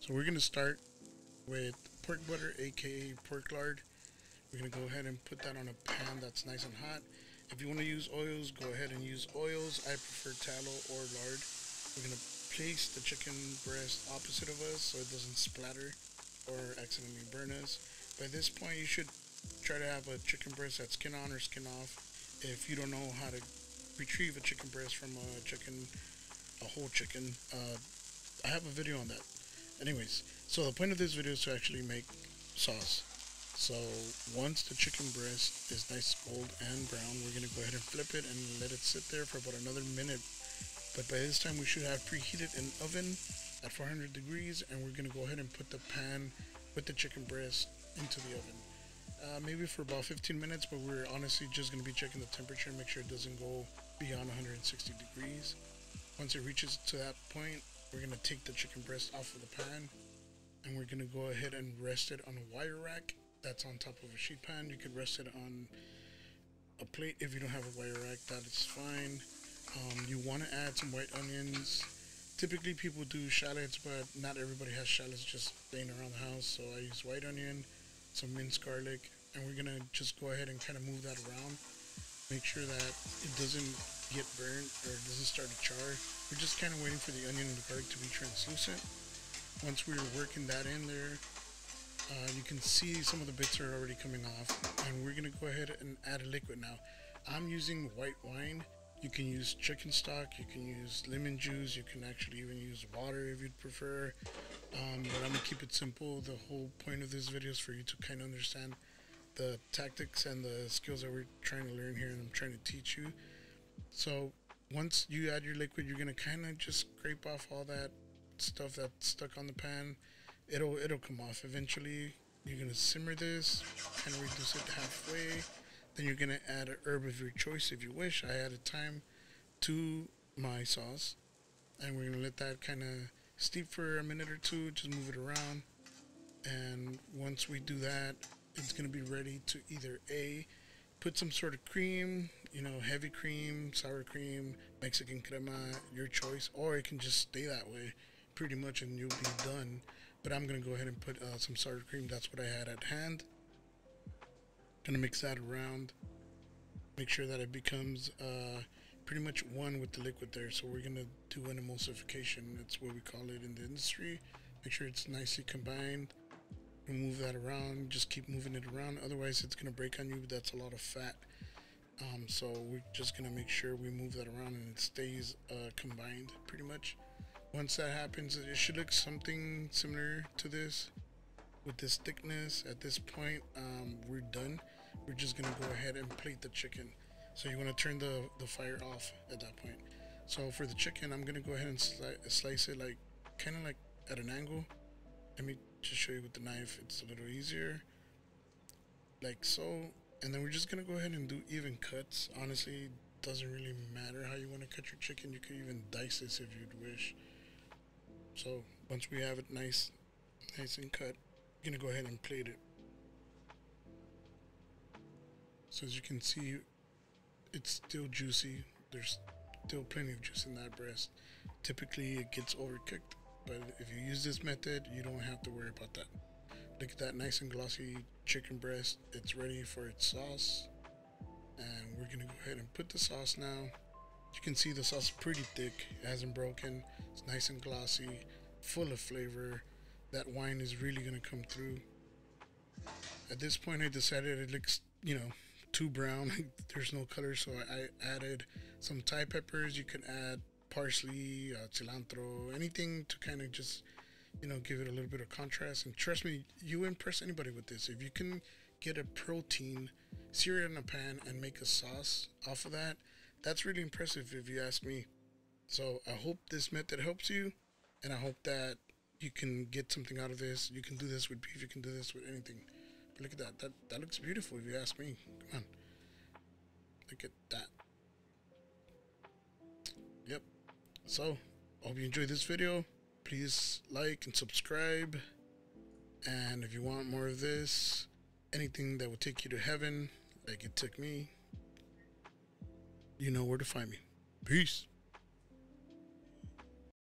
So we're gonna start with pork butter, aka pork lard. We're gonna go ahead and put that on a pan that's nice and hot. If you want to use oils, go ahead and use oils. I prefer tallow or lard. We're gonna place the chicken breast opposite of us so it doesn't splatter or accidentally burn us. By this point, you should try to have a chicken breast that's skin on or skin off. If you don't know how to retrieve a chicken breast from a whole chicken, I have a video on that. Anyways, so the point of this video is to actually make sauce. So once the chicken breast is nice gold and brown, we're going to go ahead and flip it and let it sit there for about another minute. But by this time we should have preheated an oven at 400 degrees, and we're going to go ahead and put the pan with the chicken breast into the oven. Maybe for about 15 minutes, but we're honestly just going to be checking the temperature and make sure it doesn't go beyond 160 degrees. Once it reaches to that point, we're going to take the chicken breast off of the pan, and we're going to go ahead and rest it on a wire rack that's on top of a sheet pan. You could rest it on a plate if you don't have a wire rack, that is fine. You want to add some white onions. Typically people do shallots, but not everybody has shallots just laying around the house, so I use white onion, some minced garlic, and we're going to just go ahead and kind of move that around. Make sure that it doesn't get burnt or it doesn't start to char. We're just kind of waiting for the onion and the garlic to be translucent. Once we're working that in there, you can see some of the bits are already coming off, and we're going to go ahead and add a liquid now. I'm using white wine. You can use chicken stock, you can use lemon juice, you can actually even use water if you'd prefer. But I'm going to keep it simple. The whole point of this video is for you to kind of understand the tactics and the skills that we're trying to learn here and I'm trying to teach you. So once you add your liquid, you're going to kind of just scrape off all that stuff that's stuck on the pan. It'll come off eventually. You're going to simmer this, kind of reduce it halfway. Then you're going to add a herb of your choice if you wish. I added thyme to my sauce, and we're going to let that kind of steep for a minute or two. Just move it around, and once we do that, it's going to be ready to either A, put some sort of cream, you know, heavy cream, sour cream, Mexican crema, your choice, or it can just stay that way pretty much and you'll be done. But I'm going to go ahead and put some sour cream. That's what I had at hand. Gonna mix that around, make sure that it becomes pretty much one with the liquid there. So we're gonna do an emulsification, that's what we call it in the industry. Make sure it's nicely combined, move that around, just keep moving it around, otherwise it's gonna break on you. That's a lot of fat. So we're just gonna make sure we move that around and it stays combined pretty much. Once that happens, it should look something similar to this with this thickness. At this point, we're done. We're just gonna go ahead and plate the chicken. So you want to turn the fire off at that point. So for the chicken, I'm gonna go ahead and slice it like kind of like at an angle. Let me just show you with the knife, it's a little easier, like so. And then we're just gonna go ahead and do even cuts. Honestly, it doesn't really matter how you want to cut your chicken. You could even dice this if you'd wish. So once we have it nice and cut, I'm gonna go ahead and plate it. So as you can see, it's still juicy. There's still plenty of juice in that breast. Typically it gets overcooked, but if you use this method, you don't have to worry about that. Look at that nice and glossy chicken breast. It's ready for its sauce, and we're gonna go ahead and put the sauce now. You can see the sauce is pretty thick, it hasn't broken, it's nice and glossy, full of flavor. That wine is really gonna come through. At this point I decided it looks, you know, too brown. There's no color, so I added some Thai peppers. You can add parsley, cilantro, anything to kind of just, you know, give it a little bit of contrast. And trust me, you impress anybody with this. If you can get a protein, sear it in a pan and make a sauce off of that, that's really impressive if you ask me. So I hope this method helps you, and I hope that you can get something out of this. You can do this with beef, you can do this with anything. But look at that, that looks beautiful if you ask me. Come on, look at that. Yep. So hope you enjoyed this video. Please like and subscribe, and if you want more of this, anything that will take you to heaven like it took me, you know where to find me. Peace.